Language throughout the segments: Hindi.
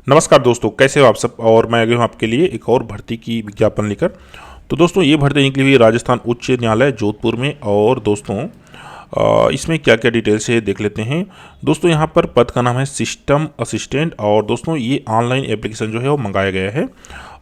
नमस्कार दोस्तों, कैसे हो आप सब। और मैं आ गया हूँ आपके लिए एक और भर्ती की विज्ञापन लेकर। तो दोस्तों ये भर्ती निकली हुई है राजस्थान उच्च न्यायालय जोधपुर में। और दोस्तों इसमें क्या क्या डिटेल्स है देख लेते हैं। दोस्तों यहाँ पर पद का नाम है सिस्टम असिस्टेंट। और दोस्तों ये ऑनलाइन एप्लीकेशन जो है वो मंगाया गया है।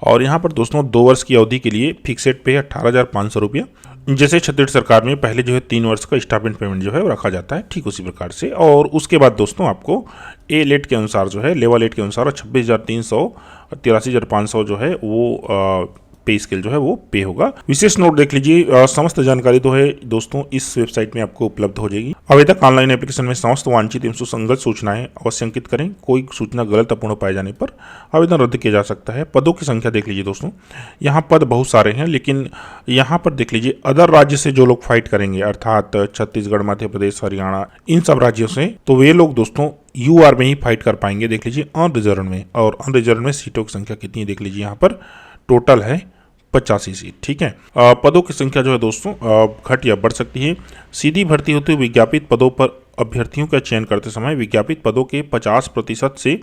और यहाँ पर दोस्तों 2 वर्ष की अवधि के लिए फिक्सेड पे है 18,500 रुपया। जैसे छत्तीसगढ़ सरकार में पहले जो है 3 वर्ष का स्टाइपेंड पेमेंट जो है वो रखा जाता है, ठीक उसी प्रकार से। और उसके बाद दोस्तों आपको ए लेट के अनुसार जो है लेवल 8 के अनुसार 26,300 और 83,500 जो है वो पे स्केल जो है वो पे होगा। विशेष नोट देख लीजिए, समस्त जानकारी तो है दोस्तों इस वेबसाइट में आपको उपलब्ध हो जाएगी। आवेदक ऑनलाइन एप्लीकेशन में समस्त वांछित एवं सुसंगत सूचनाएं अवश्य अंकित करें। कोई सूचना गलत अपूर्ण पाए जाने पर आवेदन रद्द किया जा सकता है। पदों की संख्या देख लीजिए दोस्तों, यहाँ पद बहुत सारे हैं, लेकिन यहाँ पर देख लीजिए अदर राज्य से जो लोग फाइट करेंगे, अर्थात छत्तीसगढ़, मध्य प्रदेश, हरियाणा, इन सब राज्यों से, तो वे लोग दोस्तों यूआर में ही फाइट कर पाएंगे। देख लीजिए अनरिजर्व में। और अनरिजर्व में सीटों की संख्या कितनी है देख लीजिए, यहाँ पर टोटल है 85 सीट। ठीक है। पदों की संख्या जो है दोस्तों घट या बढ़ सकती है। सीधी भर्ती होते हुए विज्ञापित पदों पर अभ्यर्थियों का चयन करते समय विज्ञापित पदों के 50% से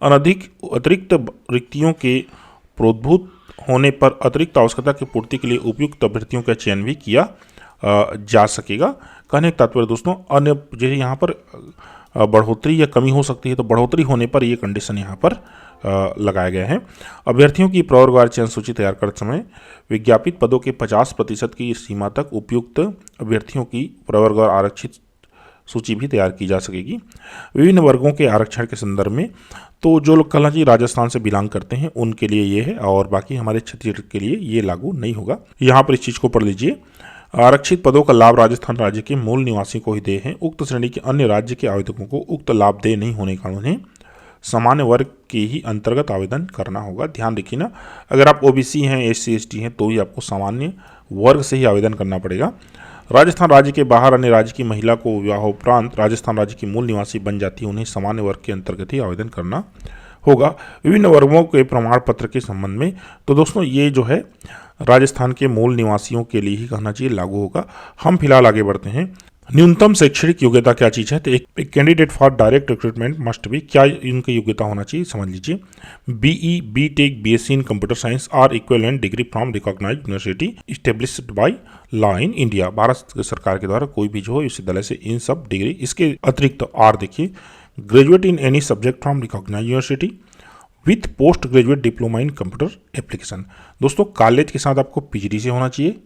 अनधिक अतिरिक्त रिक्तियों के प्रोद्भूत होने पर अतिरिक्त आवश्यकता की पूर्ति के लिए उपयुक्त अभ्यर्थियों का चयन भी किया जा सकेगा। कहने का तात्पर्य दोस्तों अन्य जैसे यहाँ पर बढ़ोतरी या कमी हो सकती है, तो बढ़ोतरी होने पर ये कंडीशन यहाँ पर लगाया गया है। अभ्यर्थियों की प्रवर्गवार चयन सूची तैयार करते समय विज्ञापित पदों के 50% की सीमा तक उपयुक्त अभ्यर्थियों की प्रवर्गवार आरक्षित सूची भी तैयार की जा सकेगी। विभिन्न वर्गों के आरक्षण के संदर्भ में तो जो लोग कल जी राजस्थान से बिलोंग करते हैं उनके लिए ये है, और बाकी हमारे छत्तीसगढ़ के लिए ये लागू नहीं होगा। यहाँ पर इस चीज़ को पढ़ लीजिए। आरक्षित पदों का लाभ राजस्थान राज्य के मूल निवासी को ही दे हैं। उक्त श्रेणी के अन्य राज्य के आवेदकों को उक्त लाभ दे नहीं होने के कारण उन्हें सामान्य वर्ग के ही अंतर्गत आवेदन करना होगा। ध्यान रखिए ना, अगर आप ओबीसी हैं, एससी एसटी हैं, तो ही आपको सामान्य वर्ग से ही आवेदन करना पड़ेगा। राजस्थान राज्य के बाहर अन्य राज्य की महिला को विवाहोपरांत राजस्थान राज्य की मूल निवासी बन जाती है, उन्हें सामान्य वर्ग के अंतर्गत ही आवेदन करना होगा। विभिन्न वर्गों के प्रमाण पत्र के संबंध में तो दोस्तों ये जो है राजस्थान के मूल निवासियों के लिए ही कहना चाहिए लागू होगा। हम फिलहाल आगे बढ़ते हैं। न्यूनतम शैक्षणिक योग्यता क्या चीज़ है, तो एक candidate for direct recruitment must भी, क्या इनकी योग्यता होना चाहिए समझ लीजिए। BE, BTech, BSc in computer science or equivalent degree from recognised university established by law in India. Bharat सरकार के द्वारा कोई भी जो है विश्वविद्यालय से इन सब डिग्री, इसके अतिरिक्त आर देखिए, graduate in any subject from recognised university with post graduate diploma in computer application. दोस्तों कॉलेज के साथ आपको पीएचडी से होना चाहिए,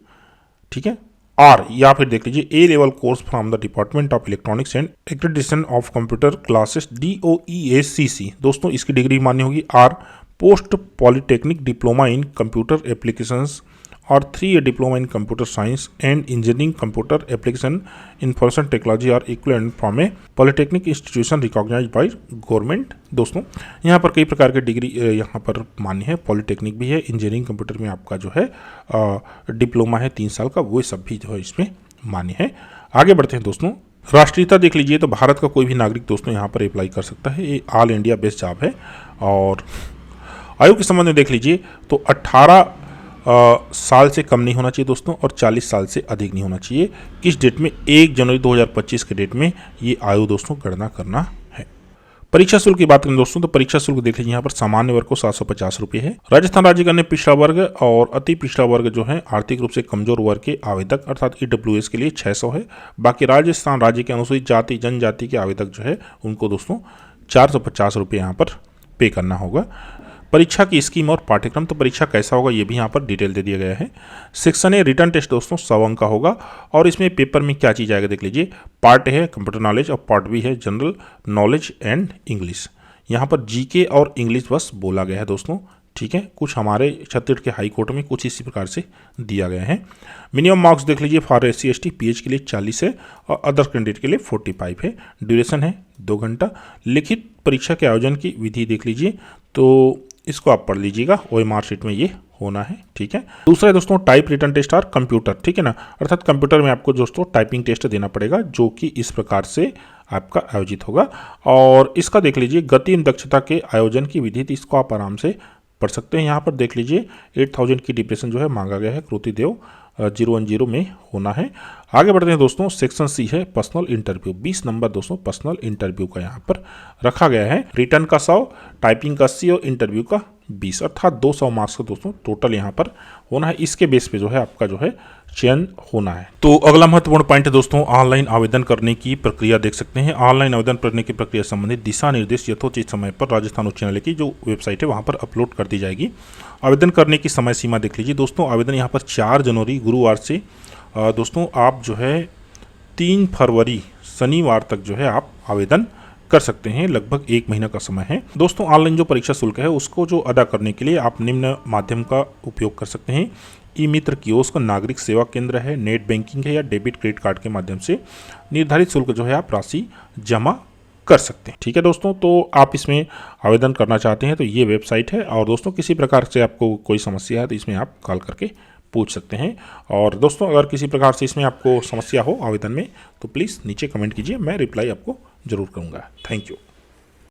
ठीक है। आर या फिर देख लीजिए A level course from the department of electronics and accreditation of computer classes DOEACC। दोस्तों इसकी डिग्री मान्य होगी। Or post polytechnic diploma in computer applications or 3 year diploma in computer science and engineering computer application information technology or equivalent from a polytechnic institution recognised by government. दोस्तों यहाँ पर कई प्रकार के डिग्री यहाँ पर मान्य है। पॉलिटेक्निक भी है, इंजीनियरिंग कंप्यूटर में आपका जो है डिप्लोमा है 3 साल का, वो सब भी जो है इसमें मान्य है। आगे बढ़ते हैं दोस्तों। राष्ट्रीयता देख लीजिए, तो भारत का कोई भी नागरिक दोस्तों यहाँ पर अप्लाई कर सकता है। ये ऑल इंडिया बेस्ड जॉब है। और आयु के संबंध में देख लीजिए तो 18 साल से कम नहीं होना चाहिए दोस्तों, और 40 साल से अधिक नहीं होना चाहिए। किस डेट में, 1 जनवरी 2025 के डेट में ये आयु दोस्तों गणना करना है। परीक्षा शुल्क की बात करें दोस्तों, तो परीक्षा शुल्क देख लीजिए यहाँ पर सामान्य वर्ग को 750 रुपये है। राजस्थान राज्य का अन्य पिछड़ा वर्ग और अति पिछड़ा वर्ग जो है आर्थिक रूप से कमजोर वर्ग के आवेदक अर्थात EWS के लिए 600 है। बाकी राजस्थान राज्य के अनुसूचित जाति जनजाति के आवेदक जो है उनको दोस्तों 450 रुपये यहाँ पर पे करना होगा। परीक्षा की स्कीम और पाठ्यक्रम, तो परीक्षा कैसा होगा ये भी यहाँ पर डिटेल दे दिया गया है। सेक्शन ए रिटर्न टेस्ट दोस्तों 100 अंक का होगा। और इसमें पेपर में क्या चीज़ आएगा देख लीजिए। पार्ट है कंप्यूटर नॉलेज और पार्ट बी है जनरल नॉलेज एंड इंग्लिश। यहाँ पर जीके और इंग्लिश बस बोला गया है दोस्तों, ठीक है। कुछ हमारे छत्तीसगढ़ के हाई कोर्ट में कुछ इसी प्रकार से दिया गया है। मिनिमम मार्क्स देख लीजिए, फॉर SC ST PH के लिए 40 है और अदर कैंडिडेट के लिए 45 है। ड्यूरेशन है 2 घंटा। लिखित परीक्षा के आयोजन की विधि देख लीजिए, तो इसको आप पढ़ लीजिएगा, OMR शीट में ये होना है, ठीक है। दूसरा है दोस्तों टाइप रिटर्न टेस्ट और कंप्यूटर, ठीक है ना, अर्थात कंप्यूटर में आपको दोस्तों टाइपिंग टेस्ट देना पड़ेगा, जो कि इस प्रकार से आपका आयोजित होगा। और इसका देख लीजिए गति एवं दक्षता के आयोजन की विधि, तो इसको आप आराम से पढ़ सकते हैं। यहाँ पर देख लीजिए 8000 की डिप्रेशन जो है मांगा गया है। कृति देव 010 में होना है। आगे बढ़ते हैं दोस्तों, सेक्शन सी है पर्सनल इंटरव्यू। 20 नंबर दोस्तों पर्सनल इंटरव्यू का यहाँ पर रखा गया है। रिटर्न का 100, टाइपिंग का 80 और इंटरव्यू का 20, अर्थात 200 मार्क्स का दोस्तों टोटल यहाँ पर होना है। इसके बेस पे जो है आपका जो है चयन होना है। तो अगला महत्वपूर्ण पॉइंट है दोस्तों, ऑनलाइन आवेदन करने की प्रक्रिया देख सकते हैं। ऑनलाइन आवेदन करने की प्रक्रिया संबंधित दिशा निर्देश यथोचित समय पर राजस्थान उच्च न्यायालय की जो वेबसाइट है वहाँ पर अपलोड कर दी जाएगी। आवेदन करने की समय सीमा देख लीजिए दोस्तों, आवेदन यहाँ पर 4 जनवरी गुरुवार से दोस्तों आप जो है 3 फरवरी शनिवार तक जो है आप आवेदन कर सकते हैं। लगभग 1 महीना का समय है दोस्तों। ऑनलाइन जो परीक्षा शुल्क है उसको जो अदा करने के लिए आप निम्न माध्यम का उपयोग कर सकते हैं। ई मित्र कियोस्क, नागरिक सेवा केंद्र है, नेट बैंकिंग है या डेबिट क्रेडिट कार्ड के माध्यम से निर्धारित शुल्क जो है आप राशि जमा कर सकते हैं। ठीक है दोस्तों, तो आप इसमें आवेदन करना चाहते हैं तो ये वेबसाइट है। और दोस्तों किसी प्रकार से आपको कोई समस्या है तो इसमें आप कॉल करके पूछ सकते हैं। और दोस्तों अगर किसी प्रकार से इसमें आपको समस्या हो आवेदन में तो प्लीज़ नीचे कमेंट कीजिए, मैं रिप्लाई आपको ज़रूर करूँगा। Thank you.